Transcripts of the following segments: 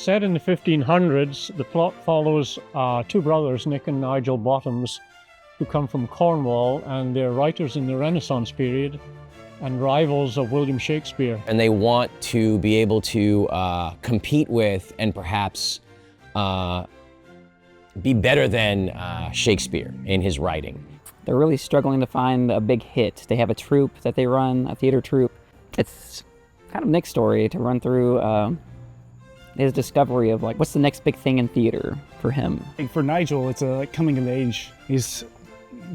Set in the 1500s, the plot follows two brothers, Nick and Nigel Bottoms, who come from Cornwall, and they're writers in the Renaissance period and rivals of William Shakespeare. And they want to be able to compete with and perhaps be better than Shakespeare in his writing. They're really struggling to find a big hit. They have a troupe that they run, a theater troupe. It's kind of Nick's story to run through his discovery of like, what's the next big thing in theater for him? For Nigel, it's a coming of age. He's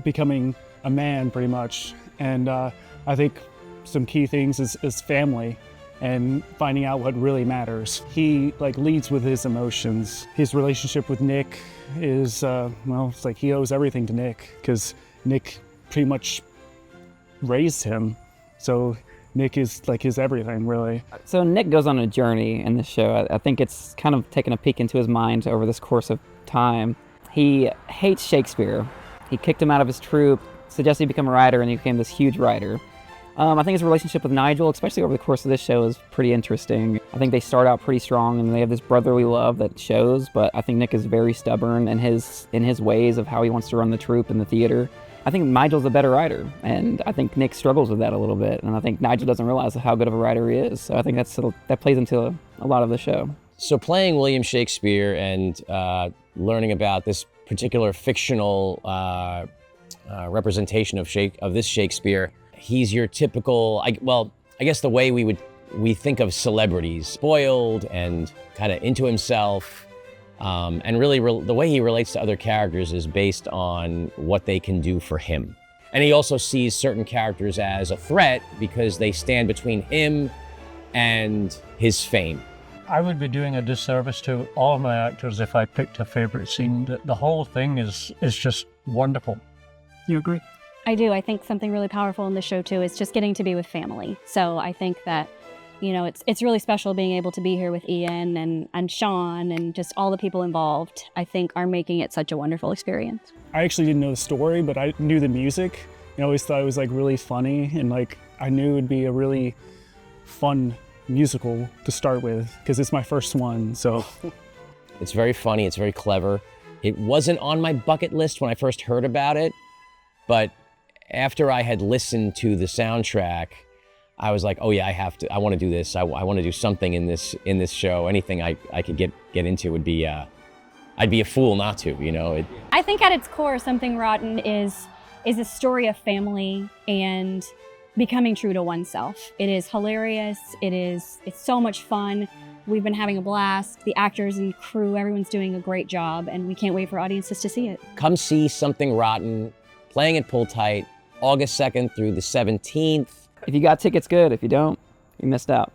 becoming a man pretty much. And I think some key things is family and finding out what really matters. He leads with his emotions. His relationship with Nick is, it's like he owes everything to Nick because Nick pretty much raised him. So Nick is like his everything, really. So Nick goes on a journey in this show. I think it's kind of taken a peek into his mind over this course of time. He hates Shakespeare. He kicked him out of his troupe, suggested he become a writer, and he became this huge writer. I think his relationship with Nigel, especially over the course of this show, is pretty interesting. I think they start out pretty strong, and they have this brotherly love that shows, but I think Nick is very stubborn in his ways of how he wants to run the troupe and the theater. I think Nigel's a better writer, and I think Nick struggles with that a little bit, and I think Nigel doesn't realize how good of a writer he is, so I think that plays into a lot of the show. So playing William Shakespeare and learning about this particular fictional representation of this Shakespeare, he's your typical, I guess the way we think of celebrities, spoiled and kind of into himself. And really, the way he relates to other characters is based on what they can do for him. And he also sees certain characters as a threat because they stand between him and his fame. I would be doing a disservice to all of my actors if I picked a favorite scene. The whole thing is just wonderful. You agree? I do. I think something really powerful in the show too is just getting to be with family. So I think that, it's really special being able to be here with Ian and Sean and just all the people involved, I think, are making it such a wonderful experience. I actually didn't know the story, but I knew the music. I always thought it was really funny, and I knew it'd be a really fun musical to start with because it's my first one. So it's very funny. It's very clever. It wasn't on my bucket list when I first heard about it, but after I had listened to the soundtrack, I was like, oh yeah, I want to do this. I want to do something in this show. Anything I could get into would be, I'd be a fool not to, I think at its core, Something Rotten is a story of family and becoming true to oneself. It is hilarious. It's so much fun. We've been having a blast. The actors and crew, everyone's doing a great job, and we can't wait for audiences to see it. Come see Something Rotten, playing at Pull Tight, August 2nd through the 17th. If you got tickets, good. If you don't, you missed out.